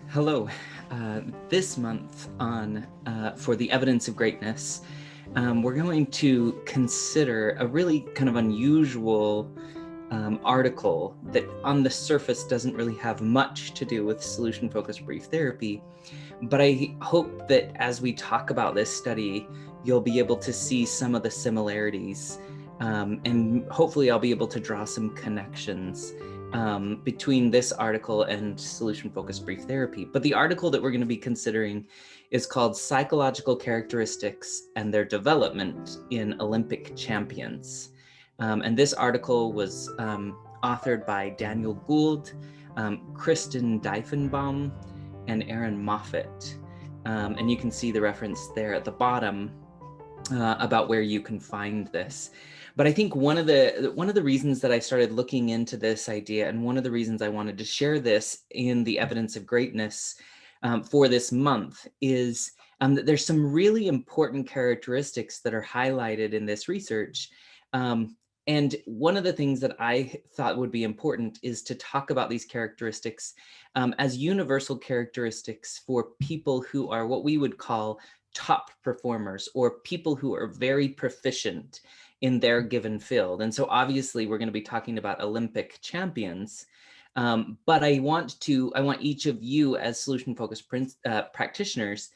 Hello. This month on for the evidence of greatness, we're going to consider a really kind of unusual article that on the surface doesn't really have much to do with solution-focused brief therapy. But I hope that as we talk about this study, you'll be able to see some of the similarities, and hopefully I'll be able to draw some connections between this article and solution-focused brief therapy. But the article that we're going to be considering is called Psychological Characteristics and Their Development in Olympic Champions. And this article was authored by Daniel Gould, Kristen Dieffenbach, and Aaron Moffett. And you can see the reference there at the bottom about where you can find this. But I think one of the reasons that I started looking into this idea, and one of the reasons I wanted to share this in the evidence of greatness for this month, is that there's some really important characteristics that are highlighted in this research. And one of the things that I thought would be important is to talk about these characteristics as universal characteristics for people who are what we would call top performers, or people who are very proficient in their given field. And so obviously we're going to be talking about Olympic champions, but I want each of you as solution-focused practitioners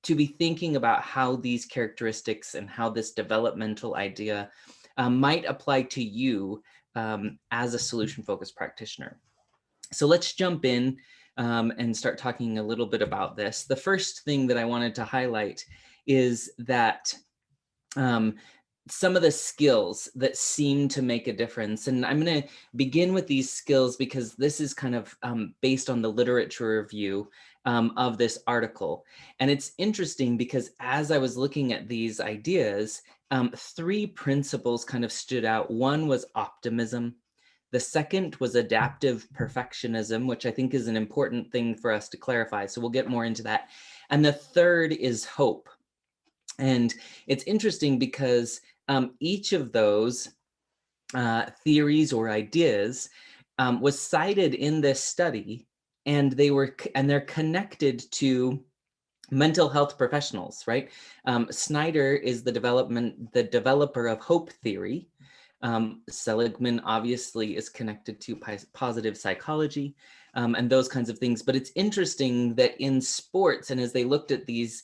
to be thinking about how these characteristics and how this developmental idea might apply to you as a solution-focused practitioner. So let's jump in and start talking a little bit about this. The first thing that I wanted to highlight is that some of the skills that seem to make a difference. And I'm going to begin with these skills because this is kind of based on the literature review of this article. And it's interesting because as I was looking at these ideas, three principles kind of stood out. One was optimism. The second was adaptive perfectionism, which I think is an important thing for us to clarify. So we'll get more into that. And the third is hope. And it's interesting because each of those theories or ideas was cited in this study, and they're connected to mental health professionals, right? Snyder is the developer of hope theory. Seligman obviously is connected to positive psychology and those kinds of things. But it's interesting that in sports, and as they looked at these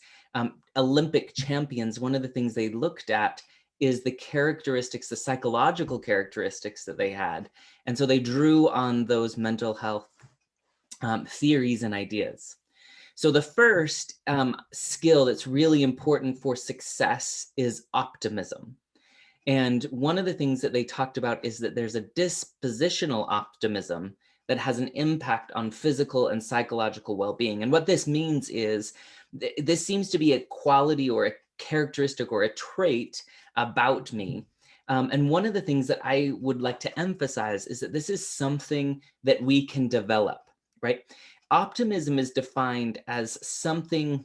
Olympic champions, one of the things they looked at is the characteristics, the psychological characteristics that they had. And so they drew on those mental health theories and ideas. So the first skill that's really important for success is optimism. And one of the things that they talked about is that there's a dispositional optimism that has an impact on physical and psychological well-being. And what this means is this seems to be a quality or a characteristic or a trait about me. And one of the things that I would like to emphasize is that this is something that we can develop, right? Optimism is defined as something,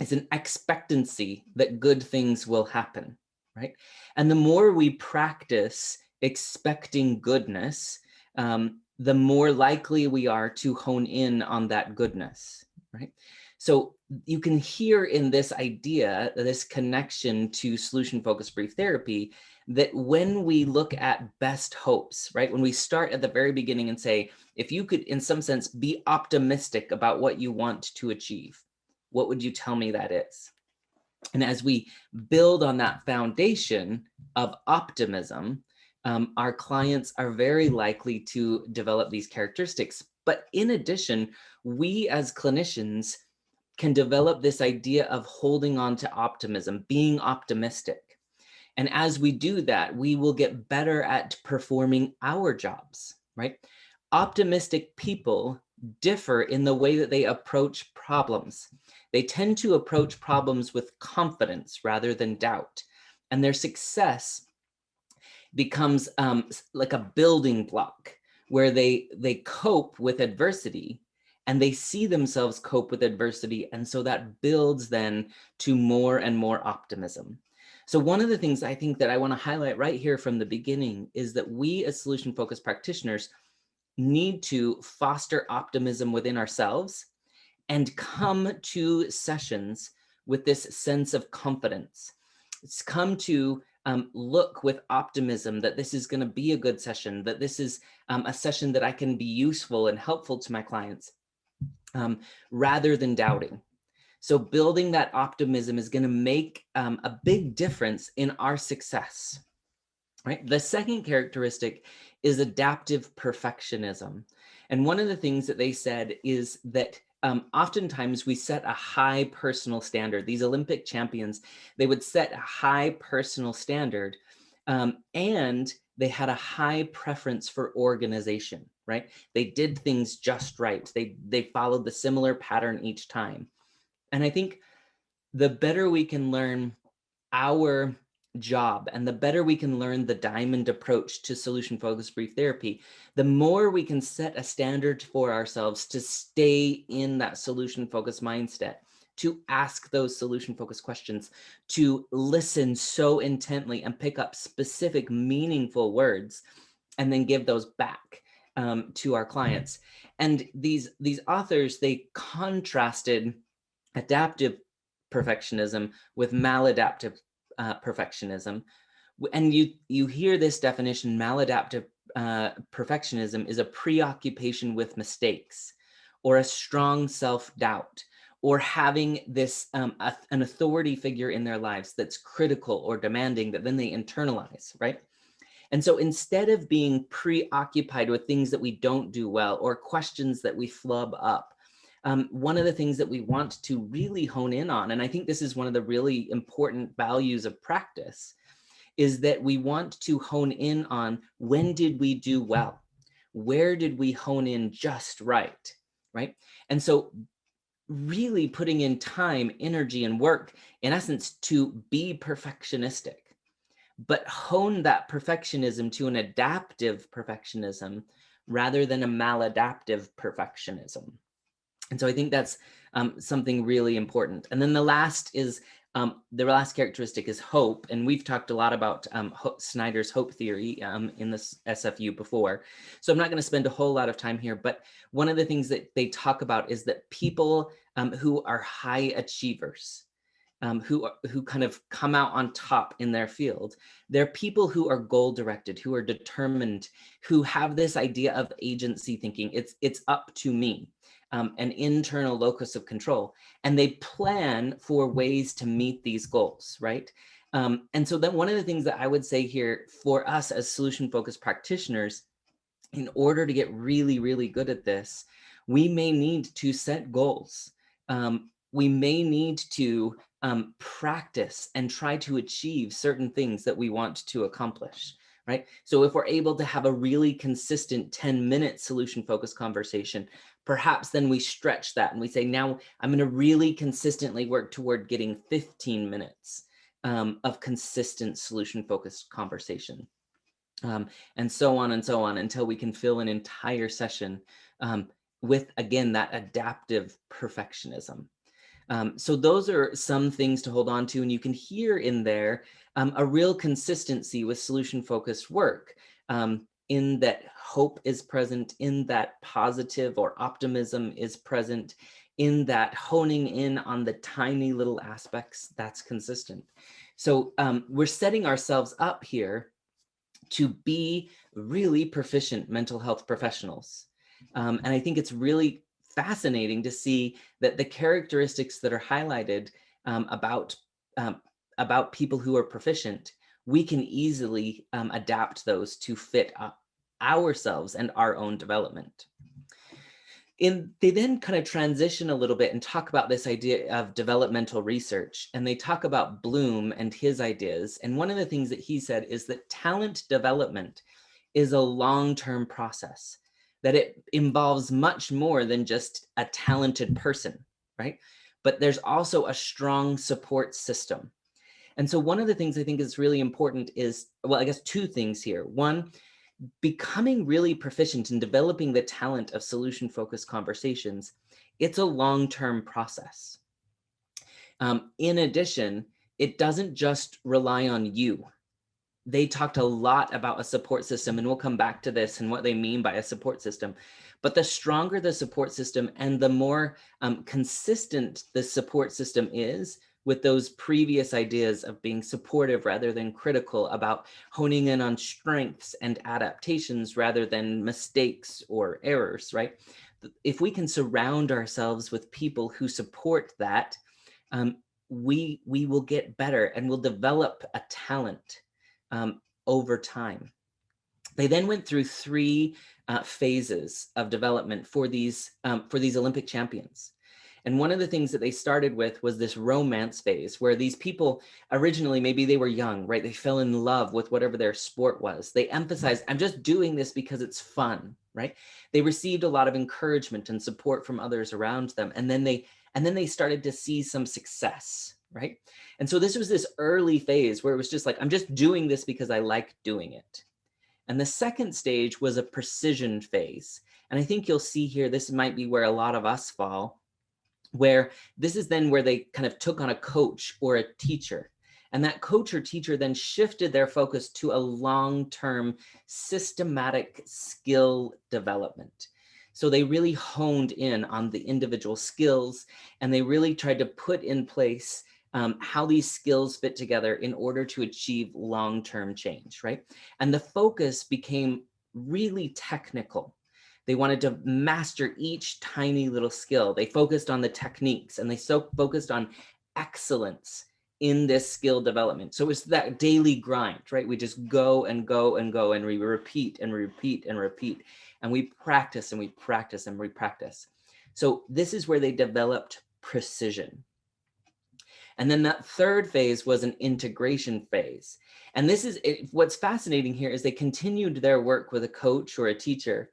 as an expectancy that good things will happen, right? And the more we practice expecting goodness, the more likely we are to hone in on that goodness, right? So you can hear in this idea, this connection to solution-focused brief therapy, that when we look at best hopes, right? When we start at the very beginning and say, if you could, in some sense, be optimistic about what you want to achieve, what would you tell me that is? And as we build on that foundation of optimism, our clients are very likely to develop these characteristics. But in addition, we as clinicians can develop this idea of holding on to optimism, being optimistic. And as we do that, we will get better at performing our jobs, right? Optimistic people differ in the way that they approach problems. They tend to approach problems with confidence rather than doubt. And their success becomes like a building block where they cope with adversity, and they see themselves cope with adversity. And so that builds then to more and more optimism. So one of the things I think that I want to highlight right here from the beginning is that we as solution-focused practitioners need to foster optimism within ourselves and come to sessions with this sense of confidence. It's come to look with optimism that this is going to be a good session, that this is a session that I can be useful and helpful to my clients, rather than doubting. So building that optimism is going to make a big difference in our success. Right. The second characteristic is adaptive perfectionism. And one of the things that they said is that oftentimes we set a high personal standard. These Olympic champions, they would set a high personal standard, and they had a high preference for organization, right? They did things just right. They followed the similar pattern each time. And I think the better we can learn our job and the better we can learn the diamond approach to solution focused brief therapy, the more we can set a standard for ourselves to stay in that solution focused mindset, to ask those solution focused questions, to listen so intently and pick up specific meaningful words and then give those back to our clients. And these authors, they contrasted adaptive perfectionism with maladaptive perfectionism. And you hear this definition: maladaptive perfectionism is a preoccupation with mistakes, or a strong self-doubt, or having this an authority figure in their lives that's critical or demanding that then they internalize, right? And so instead of being preoccupied with things that we don't do well or questions that we flub up, one of the things that we want to really hone in on, and I think this is one of the really important values of practice, is that we want to hone in on, when did we do well? Where did we hone in just right, right? And so really putting in time, energy, and work, in essence, to be perfectionistic, but hone that perfectionism to an adaptive perfectionism rather than a maladaptive perfectionism. And so I think that's something really important. And then the last characteristic is hope. And we've talked a lot about Snyder's hope theory in this SFU before. So I'm not going to spend a whole lot of time here, but one of the things that they talk about is that people who are high achievers, who kind of come out on top in their field, they're people who are goal-directed, who are determined, who have this idea of agency thinking. It's up to me. An internal locus of control, and they plan for ways to meet these goals, right? And so then one of the things that I would say here for us as solution-focused practitioners, in order to get really, really good at this, we may need to set goals. We may need to practice and try to achieve certain things that we want to accomplish. Right? So if we're able to have a really consistent 10-minute solution-focused conversation, perhaps then we stretch that and we say, now I'm going to really consistently work toward getting 15 minutes of consistent solution-focused conversation. And so on until we can fill an entire session with, again, that adaptive perfectionism. So those are some things to hold on to, and you can hear in there a real consistency with solution-focused work, in that hope is present, in that positive or optimism is present, in that honing in on the tiny little aspects that's consistent. So we're setting ourselves up here to be really proficient mental health professionals. And I think it's really fascinating to see that the characteristics that are highlighted about people who are proficient, we can easily adapt those to fit ourselves and our own development. They then kind of transition a little bit and talk about this idea of developmental research, and they talk about Bloom and his ideas. And one of the things that he said is that talent development is a long-term process, that it involves much more than just a talented person, right? But there's also a strong support system. And so one of the things I think is really important is, well, I guess two things here. One, becoming really proficient in developing the talent of solution-focused conversations, it's a long-term process. In addition, it doesn't just rely on you. they talked a lot about a support system, and we'll come back to this and what they mean by a support system. But the stronger the support system and the more consistent the support system is with those previous ideas of being supportive rather than critical, about honing in on strengths and adaptations rather than mistakes or errors, right? If we can surround ourselves with people who support that, we will get better and we'll develop a talent over time. They then went through three phases of development for these Olympic champions. And one of the things that they started with was this romance phase, where these people originally, maybe they were young, right? They fell in love with whatever their sport was. They emphasized, I'm just doing this because it's fun, right? They received a lot of encouragement and support from others around them. And then they started to see some success, right? And so this was this early phase where it was just like, I'm just doing this because I like doing it. And the second stage was a precision phase. And I think you'll see here, this might be where a lot of us fall, where this is then where they kind of took on a coach or a teacher. And that coach or teacher then shifted their focus to a long-term systematic skill development. So they really honed in on the individual skills, and they really tried to put in place how these skills fit together in order to achieve long-term change, right? And the focus became really technical. They wanted to master each tiny little skill. They focused on the techniques, and they focused on excellence in this skill development. So it's that daily grind, right? We just go and go and go, and we repeat and repeat and repeat, and we practice and we practice and we practice. So this is where they developed precision. And then that third phase was an integration phase. And this is what's fascinating here is they continued their work with a coach or a teacher,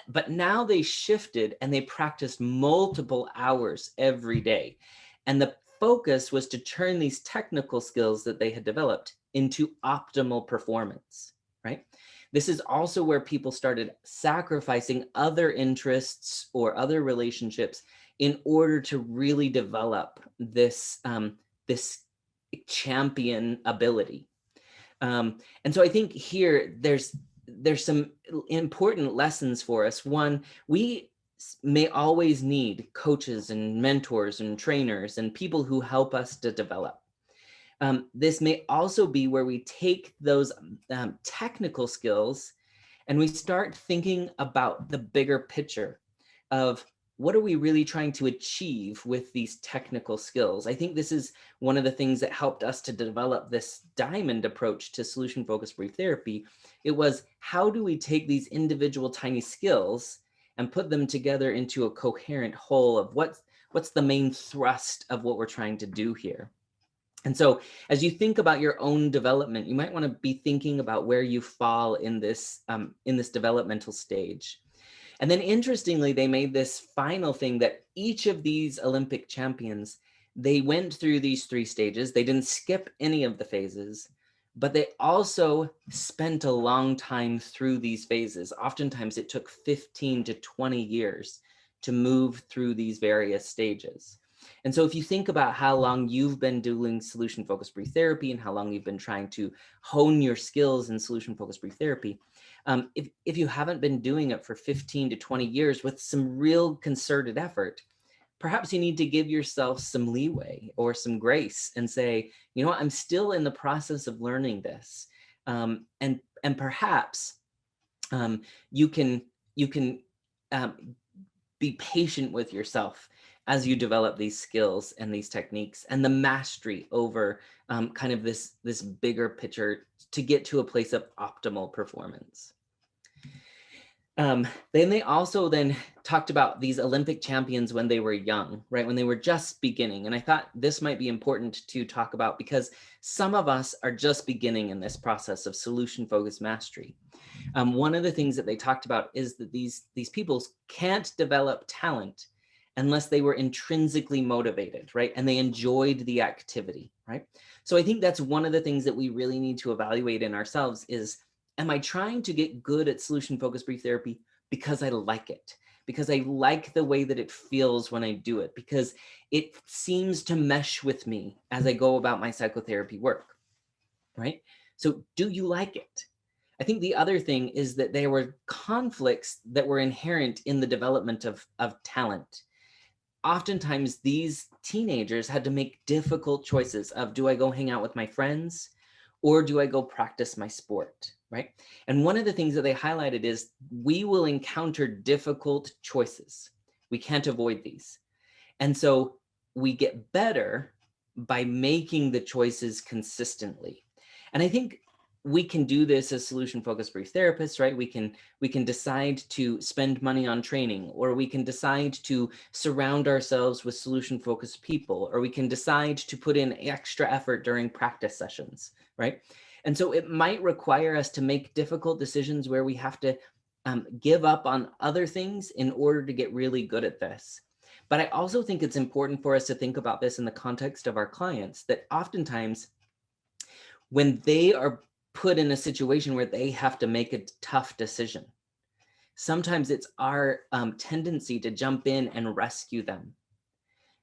but now they shifted and they practiced multiple hours every day. And the focus was to turn these technical skills that they had developed into optimal performance, right? This is also where people started sacrificing other interests or other relationships in order to really develop this, this champion ability. And so I think here there's some important lessons for us. One, we may always need coaches and mentors and trainers and people who help us to develop. This may also be where we take those technical skills and we start thinking about the bigger picture of what are we really trying to achieve with these technical skills. I think this is one of the things that helped us to develop this diamond approach to solution-focused brief therapy. It was, how do we take these individual tiny skills and put them together into a coherent whole of what's the main thrust of what we're trying to do here. And so as you think about your own development, you might want to be thinking about where you fall in this developmental stage. And then interestingly, they made this final thing that each of these Olympic champions, they went through these three stages. They didn't skip any of the phases, but they also spent a long time through these phases. Oftentimes it took 15 to 20 years to move through these various stages. And so if you think about how long you've been doing solution-focused brief therapy and how long you've been trying to hone your skills in solution-focused brief therapy, if you haven't been doing it for 15 to 20 years with some real concerted effort, perhaps you need to give yourself some leeway or some grace and say, you know what, I'm still in the process of learning this. And perhaps you can be patient with yourself as you develop these skills and these techniques and the mastery over kind of this bigger picture to get to a place of optimal performance. Then they also then talked about these Olympic champions when they were young, right? When they were just beginning. And I thought this might be important to talk about because some of us are just beginning in this process of solution-focused mastery. One of the things that they talked about is that these people can't develop talent unless they were intrinsically motivated, right? And they enjoyed the activity, right? So I think that's one of the things that we really need to evaluate in ourselves is, am I trying to get good at solution-focused brief therapy because I like it? Because I like the way that it feels when I do it, because it seems to mesh with me as I go about my psychotherapy work, right? So do you like it? I think the other thing is that there were conflicts that were inherent in the development of talent. Oftentimes these teenagers had to make difficult choices of, do I go hang out with my friends or do I go practice my sport, right? And one of the things that they highlighted is we will encounter difficult choices. We can't avoid these. And so we get better by making the choices consistently. And I think we can do this as solution-focused brief therapists, right? We can decide to spend money on training, or we can decide to surround ourselves with solution-focused people, or we can decide to put in extra effort during practice sessions, right? And so it might require us to make difficult decisions where we have to give up on other things in order to get really good at this. But I also think it's important for us to think about this in the context of our clients, that oftentimes when they are put in a situation where they have to make a tough decision, sometimes it's our tendency to jump in and rescue them.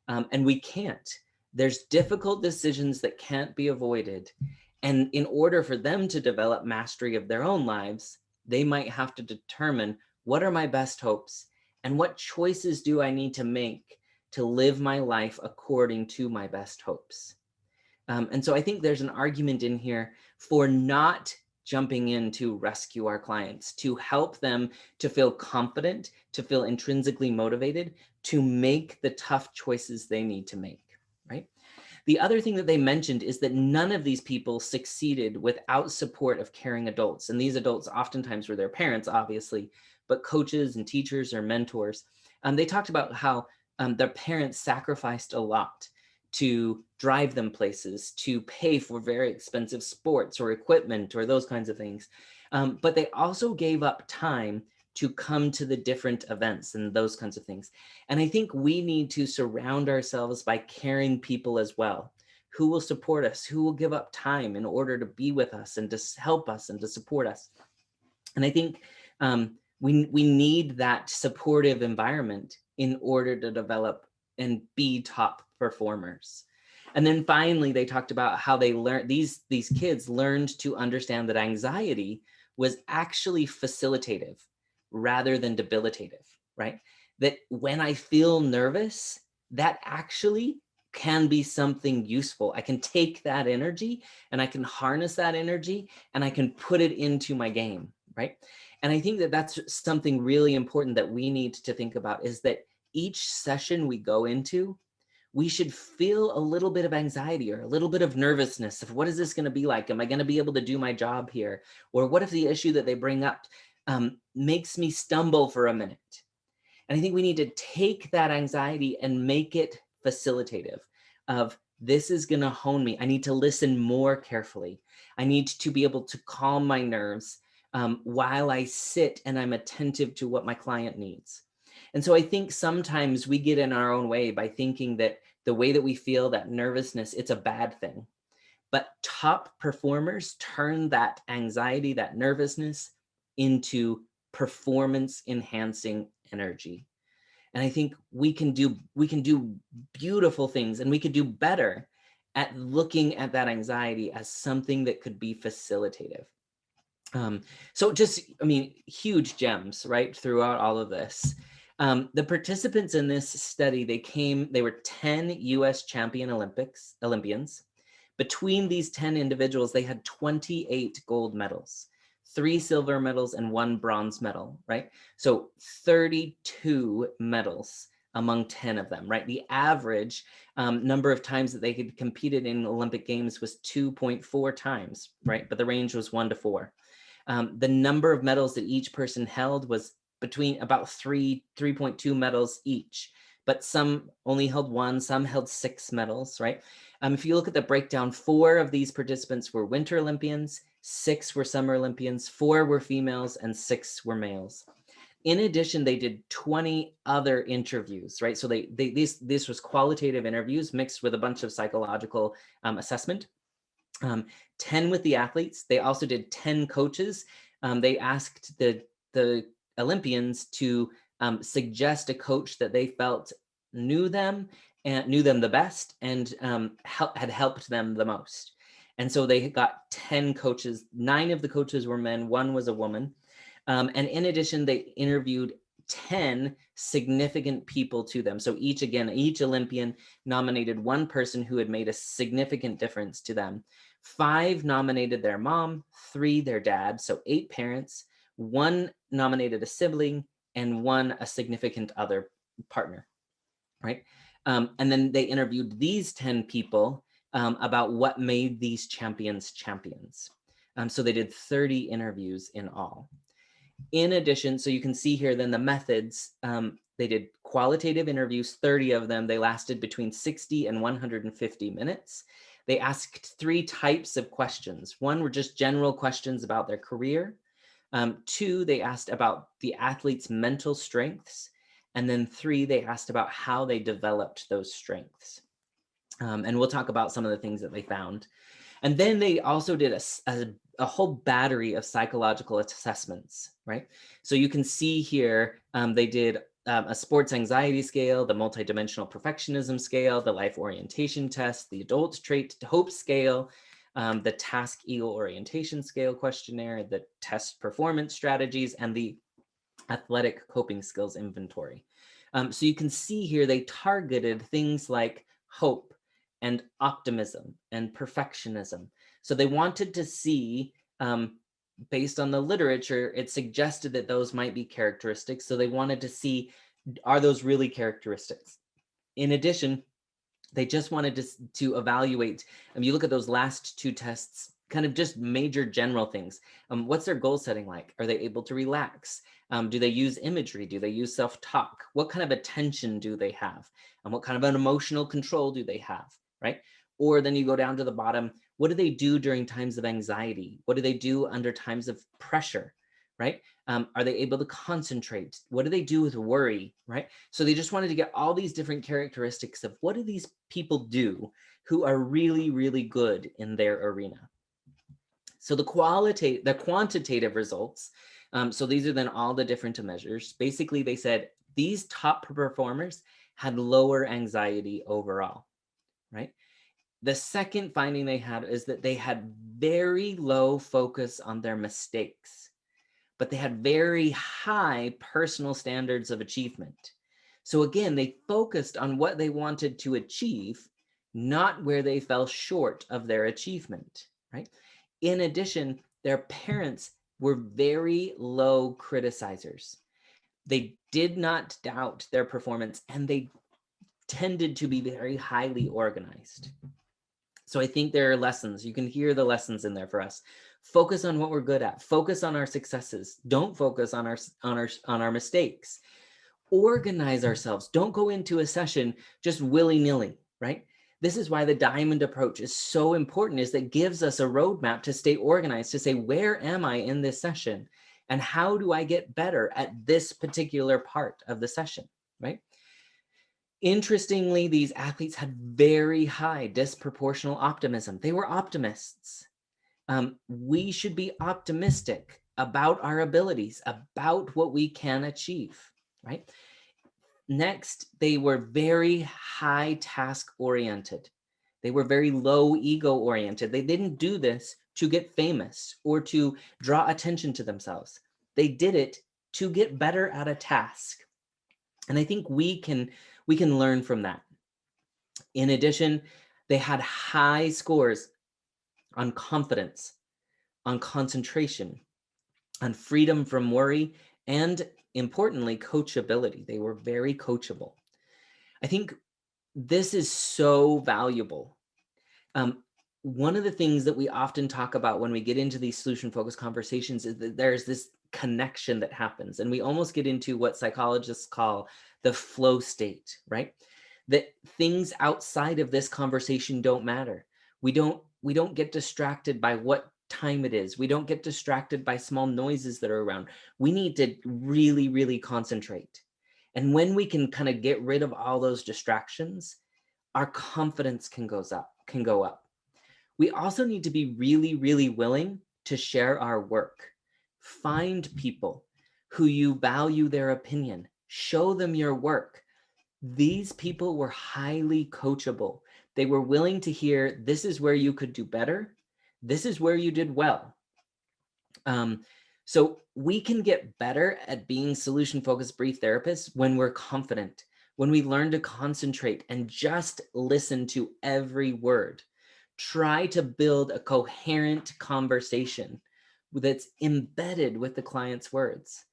And we can't. There's difficult decisions that can't be avoided. And in order for them to develop mastery of their own lives, they might have to determine, what are my best hopes and what choices do I need to make to live my life according to my best hopes? And so I think there's an argument in here for not jumping in to rescue our clients, to help them to feel confident, to feel intrinsically motivated, to make the tough choices they need to make, right? The other thing that they mentioned is that none of these people succeeded without support of caring adults. And these adults oftentimes were their parents, obviously, but coaches and teachers or mentors. They talked about how their parents sacrificed a lot to drive them places, to pay for very expensive sports or equipment or those kinds of things. But they also gave up time to come to the different events and those kinds of things. And I think we need to surround ourselves by caring people as well, who will support us, who will give up time in order to be with us and to help us and to support us. And I think we need that supportive environment in order to develop and be top performers. And then finally, they talked about how they learned, these kids learned to understand that anxiety was actually facilitative rather than debilitative, right? That when I feel nervous, that actually can be something useful. I can take that energy and I can harness that energy and I can put it into my game, right? And I think that that's something really important that we need to think about, is that each session we go into, we should feel a little bit of anxiety or a little bit of nervousness of, what is this going to be like? Am I going to be able to do my job here? Or what if the issue that they bring up makes me stumble for a minute? And I think we need to take that anxiety and make it facilitative of, this is going to hone me. I need to listen more carefully. I need to be able to calm my nerves while I sit and I'm attentive to what my client needs. And so I think sometimes we get in our own way by thinking that the way that we feel, that nervousness, it's a bad thing. But top performers turn that anxiety, that nervousness, into performance enhancing energy. And I think we can do beautiful things, and we could do better at looking at that anxiety as something that could be facilitative. So just, I mean, huge gems, right, throughout all of this. The participants in this study, they were 10 US champion Olympians. Between these 10 individuals, they had 28 gold medals, 3 silver medals and 1 bronze medal, right? So 32 medals among 10 of them, right? The average number of times that they had competed in Olympic Games was 2.4 times, right? But the range was 1 to 4. The number of medals that each person held was between about 3.2 medals each, but some only held 1, some held 6 medals, right? If you look at the breakdown, 4 of these participants were Winter Olympians, 6 were Summer Olympians, 4 were females, and 6 were males. In addition, they did 20 other interviews, right? So this was qualitative interviews mixed with a bunch of psychological assessment. 10 with the athletes. They also did 10 coaches. They asked the Olympians to suggest a coach that they felt knew them the best and had helped them the most. And so they got 10 coaches. 9 of the coaches were men, 1 was a woman. And in addition, they interviewed 10 significant people to them. So each Olympian nominated one person who had made a significant difference to them. 5 nominated their mom, 3 their dad, so 8 parents, 1 nominated a sibling, and 1 a significant other partner, right? And then they interviewed these 10 people about what made these champions champions. So they did 30 interviews in all. In addition, so you can see here then the methods, they did qualitative interviews, 30 of them. They lasted between 60 and 150 minutes. They asked 3 types of questions. 1 were just general questions about their career. 2, they asked about the athlete's mental strengths. And then 3, they asked about how they developed those strengths. And we'll talk about some of the things that they found. And then they also did a whole battery of psychological assessments, right? So you can see here, they did a sports anxiety scale, the multidimensional perfectionism scale, the life orientation test, the adult trait hope scale, the task ego orientation scale questionnaire, the test performance strategies, and the athletic coping skills inventory. So you can see here, they targeted things like hope and optimism and perfectionism. So they wanted to see, based on the literature, it suggested that those might be characteristics. So they wanted to see, are those really characteristics? In addition, they just wanted to evaluate, you look at those last 2 tests, kind of just major general things. What's their goal setting like? Are they able to relax? Do they use imagery? Do they use self-talk? What kind of attention do they have? And what kind of an emotional control do they have, right? Or then you go down to the bottom, what do they do during times of anxiety? What do they do under times of pressure, right? Are they able to concentrate? What do they do with worry, right? So they just wanted to get all these different characteristics of what do these people do who are really, really good in their arena. So the quantitative results, so these are then all the different measures. Basically, they said these top performers had lower anxiety overall, right? The second finding they had is that they had very low focus on their mistakes, but they had very high personal standards of achievement. So again, they focused on what they wanted to achieve, not where they fell short of their achievement, right? In addition, their parents were very low criticizers. They did not doubt their performance, and they tended to be very highly organized. So I think there are lessons. You can hear the lessons in there for us. Focus on what we're good at. Focus on our successes. Don't focus on our mistakes. Organize ourselves. Don't go into a session just willy-nilly, right? This is why the diamond approach is so important, is that it gives us a roadmap to stay organized, to say, where am I in this session? And how do I get better at this particular part of the session, right? Interestingly, these athletes had very high disproportional optimism. They were optimists. We should be optimistic about our abilities, about what we can achieve, right? Next, they were very high task oriented. They were very low ego oriented. They didn't do this to get famous or to draw attention to themselves. They did it to get better at a task. And I think we can learn from that. In addition, they had high scores on confidence, on concentration, on freedom from worry, and importantly, coachability. They were very coachable. I think this is so valuable. One of the things that we often talk about when we get into these solution-focused conversations is that there's this connection that happens, and we almost get into what psychologists call the flow state, right? That things outside of this conversation don't matter. We don't get distracted by what time it is. We don't get distracted by small noises that are around. We need to really, really concentrate. And when we can kind of get rid of all those distractions, our confidence can go up. We also need to be really, really willing to share our work. Find people who you value their opinion. Show them your work. These people were highly coachable. They were willing to hear, this is where you could do better. This is where you did well. So we can get better at being solution-focused brief therapists when we're confident, when we learn to concentrate and just listen to every word. Try to build a coherent conversation that's embedded with the client's words.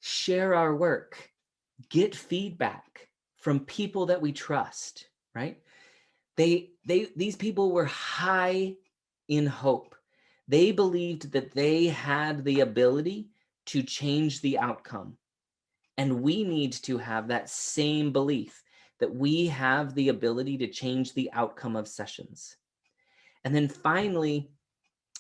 Share our work, get feedback from people that we trust, right? These people were high in hope. They believed that they had the ability to change the outcome. And we need to have that same belief that we have the ability to change the outcome of sessions. And then finally,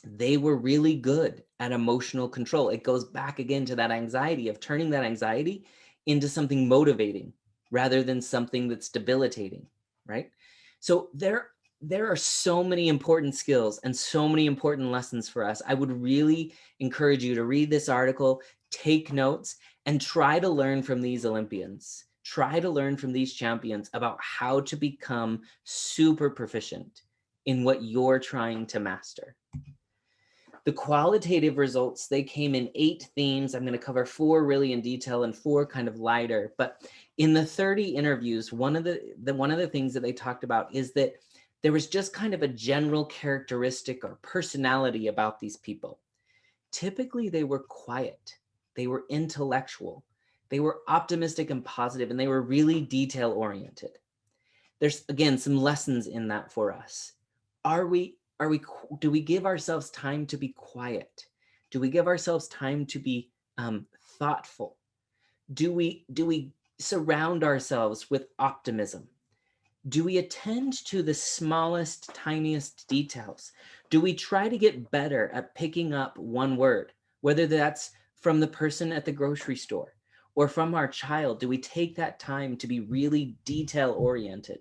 they were really good at emotional control. It goes back again to that anxiety, of turning that anxiety into something motivating rather than something that's debilitating, right? So there are so many important skills and so many important lessons for us. I would really encourage you to read this article, take notes, and try to learn from these Olympians. Try to learn from these champions about how to become super proficient in what you're trying to master. The qualitative results, they came in 8 themes. I'm going to cover 4 really in detail and 4 kind of lighter. But in the 30 interviews, one of the things that they talked about is that there was just kind of a general characteristic or personality about these people. Typically, they were quiet. They were intellectual. They were optimistic and positive, and they were really detail oriented. There's, again, some lessons in that for us. Do we give ourselves time to be quiet? Do we give ourselves time to be thoughtful? Do we surround ourselves with optimism? Do we attend to the smallest, tiniest details? Do we try to get better at picking up one word, whether that's from the person at the grocery store or from our child? Do we take that time to be really detail oriented?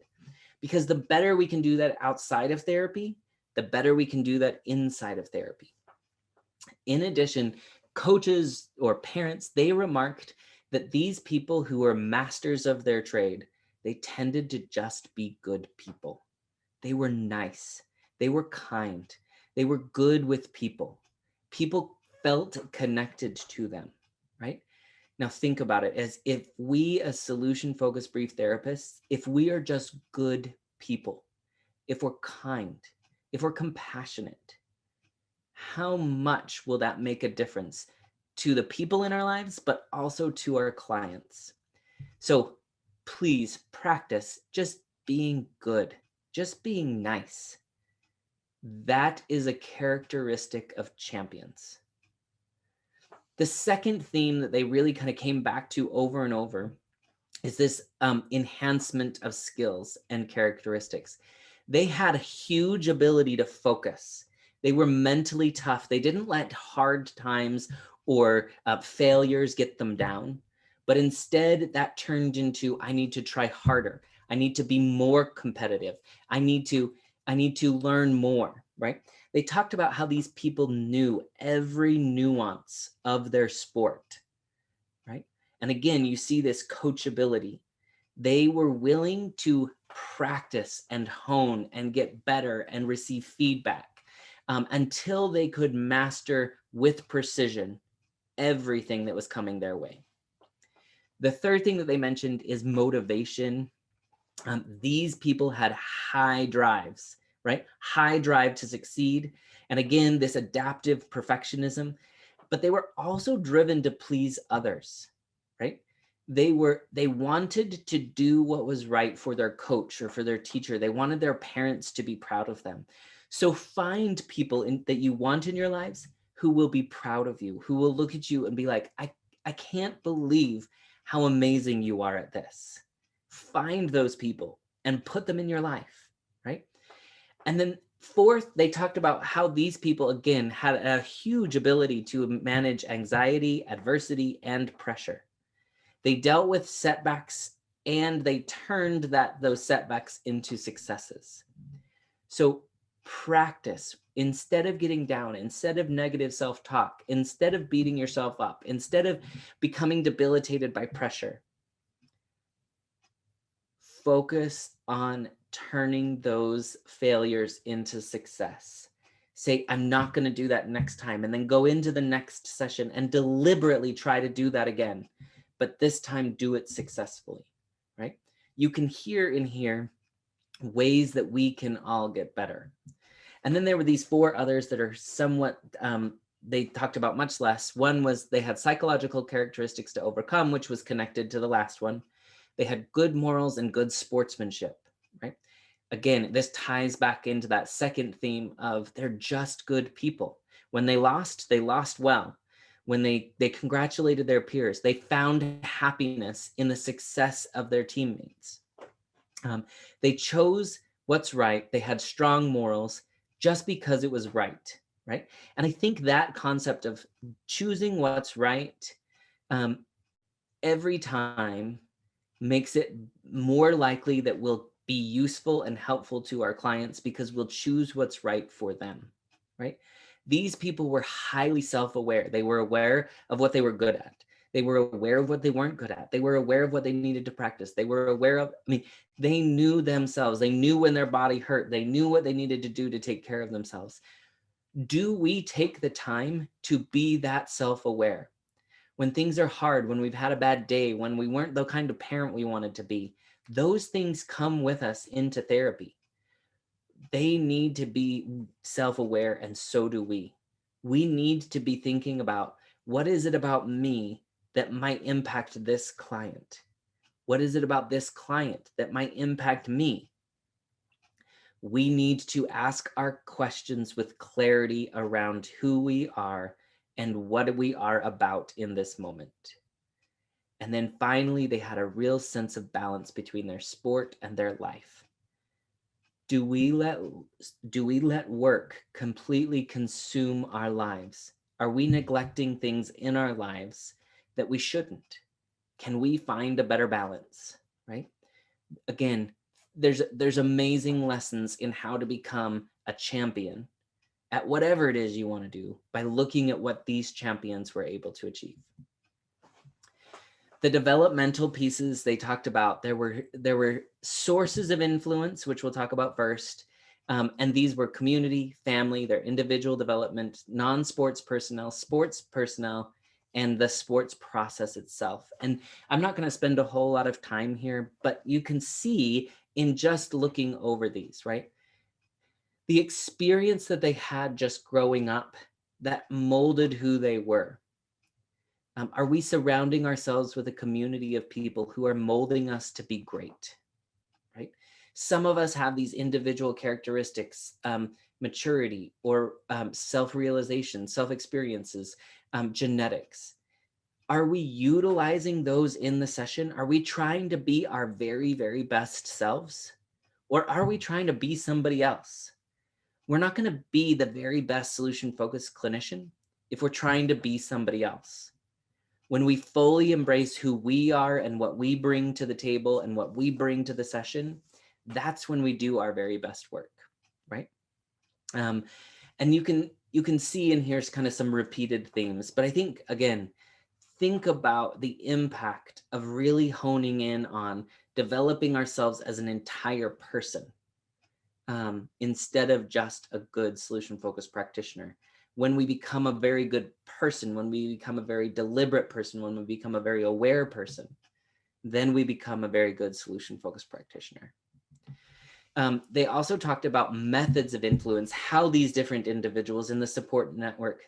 Because the better we can do that outside of therapy, the better we can do that inside of therapy. In addition, coaches or parents, they remarked that these people who were masters of their trade, they tended to just be good people. They were nice. They were kind. They were good with people. People felt connected to them, right? Now think about it as if we as solution-focused brief therapists, if we are just good people, if we're kind, if we're compassionate, how much will that make a difference to the people in our lives, but also to our clients? So please practice just being good, just being nice. That is a characteristic of champions. The second theme that they really kind of came back to over and over is this enhancement of skills and characteristics. They had a huge ability to focus. They were mentally tough. They didn't let hard times or failures get them down, but instead that turned into, I need to try harder. I need to be more competitive. I need to learn more, right? They talked about how these people knew every nuance of their sport, right? And again, you see this coachability. They were willing to practice and hone and get better and receive feedback until they could master with precision everything that was coming their way. The third thing that they mentioned is motivation. These people had high drives, right? High drive to succeed. And again, this adaptive perfectionism, but they were also driven to please others, right? They wanted to do what was right for their coach or for their teacher. They wanted their parents to be proud of them. So find people that you want in your lives who will be proud of you, who will look at you and be like, I can't believe how amazing you are at this. Find those people and put them in your life, right? And then fourth, they talked about how these people, again, had a huge ability to manage anxiety, adversity, and pressure. They dealt with setbacks and they turned those setbacks into successes. So practice. Instead of getting down, instead of negative self-talk, instead of beating yourself up, instead of becoming debilitated by pressure, focus on turning those failures into success. say, I'm not going to do that next time, and then go into the next session and deliberately try to do that again, but this time do it successfully, right? You can hear in here ways that we can all get better. And then there were these 4 others that are somewhat, they talked about much less. One was they had psychological characteristics to overcome, which was connected to the last one. They had good morals and good sportsmanship, right? Again, this ties back into that second theme of they're just good people. When they lost well. When they congratulated their peers, they found happiness in the success of their teammates. They chose what's right. They had strong morals just because it was right, right? And I think that concept of choosing what's right every time makes it more likely that we'll be useful and helpful to our clients because we'll choose what's right for them, right? These people were highly self-aware. They were aware of what they were good at. They were aware of what they weren't good at. They were aware of what they needed to practice. They were aware of, they knew themselves. They knew when their body hurt. They knew what they needed to do to take care of themselves. Do we take the time to be that self-aware? When things are hard, when we've had a bad day, when we weren't the kind of parent we wanted to be, those things come with us into therapy. They need to be self-aware, and so do we. We need to be thinking about, what is it about me that might impact this client? What is it about this client that might impact me? We need to ask our questions with clarity around who we are and what we are about in this moment. And then finally, they had a real sense of balance between their sport and their life. Do we let work completely consume our lives? Are we neglecting things in our lives that we shouldn't? Can we find a better balance, right? Again, there's amazing lessons in how to become a champion at whatever it is you want to do by looking at what these champions were able to achieve. The developmental pieces they talked about, there were sources of influence, which we'll talk about first. And these were community, family, their individual development, non-sports personnel, sports personnel, and the sports process itself. And I'm not going to spend a whole lot of time here, but you can see in just looking over these, right? The experience that they had just growing up that molded who they were. Are we surrounding ourselves with a community of people who are molding us to be great, right? Some of us have these individual characteristics, maturity or self-realization, self-experiences, genetics. Are we utilizing those in the session? Are we trying to be our very, very best selves? Or are we trying to be somebody else? We're not going to be the very best solution-focused clinician if we're trying to be somebody else. When we fully embrace who we are and what we bring to the table and what we bring to the session, that's when we do our very best work, right? And you can see in here's kind of some repeated themes, but I think, again, think about the impact of really honing in on developing ourselves as an entire person instead of just a good solution-focused practitioner. When we become a very good person, when we become a very deliberate person, when we become a very aware person, then we become a very good solution-focused practitioner. They also talked about methods of influence, how these different individuals in the support network,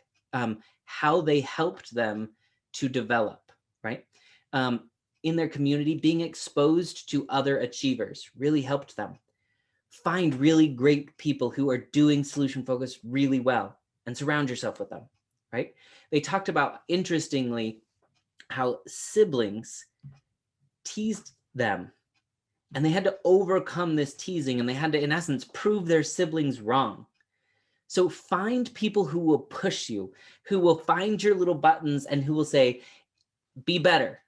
how they helped them to develop, right? In their community, being exposed to other achievers really helped them. Find really great people who are doing solution-focused really well and surround yourself with them, right? They talked about, interestingly, how siblings teased them and they had to overcome this teasing and they had to, in essence, prove their siblings wrong. So find people who will push you, who will find your little buttons and who will say, be better.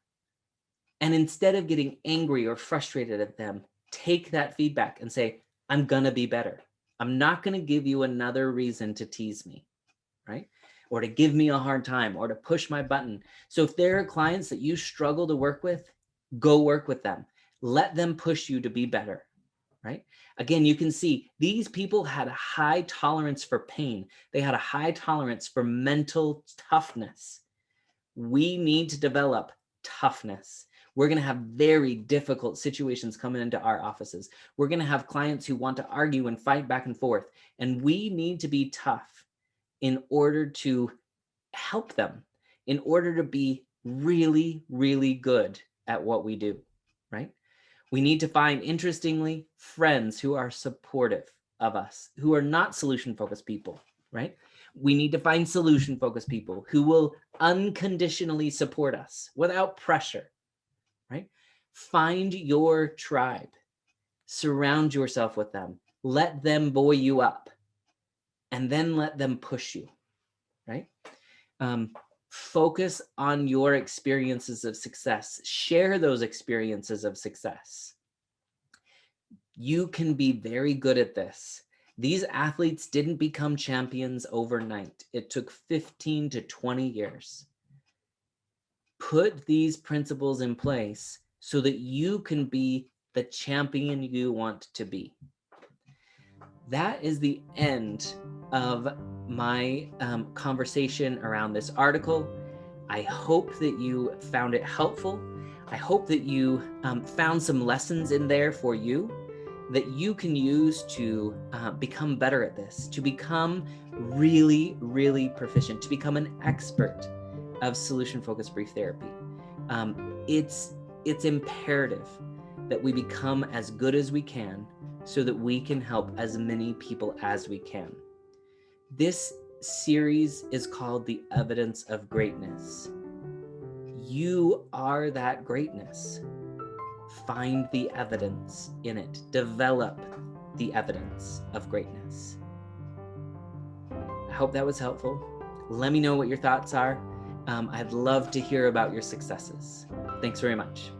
And instead of getting angry or frustrated at them, take that feedback and say, I'm gonna be better. I'm not gonna give you another reason to tease me, right? Or to give me a hard time or to push my button. So if there are clients that you struggle to work with, go work with them. Let them push you to be better, right? Again, you can see these people had a high tolerance for pain. They had a high tolerance for mental toughness. We need to develop toughness. We're going to have very difficult situations coming into our offices. We're going to have clients who want to argue and fight back and forth, and we need to be tough in order to help them, in order to be really, really good at what we do, right? We need to find, interestingly, friends who are supportive of us, who are not solution-focused people, right? We need to find solution-focused people who will unconditionally support us without pressure, right? Find your tribe. Surround yourself with them. Let them buoy you up, and then let them push you, right? Focus on your experiences of success. Share those experiences of success. You can be very good at this. These athletes didn't become champions overnight. It took 15 to 20 years. Put these principles in place so that you can be the champion you want to be. That is the end of my conversation around this article. I hope that you found it helpful. I hope that you found some lessons in there for you that you can use to become better at this, to become really, really proficient, to become an expert of solution-focused brief therapy. It's imperative that we become as good as we can so that we can help as many people as we can. This series is called The Evidence of Greatness. You are that greatness. Find the evidence in it. Develop the evidence of greatness. I hope that was helpful. Let me know what your thoughts are. I'd love to hear about your successes. Thanks very much.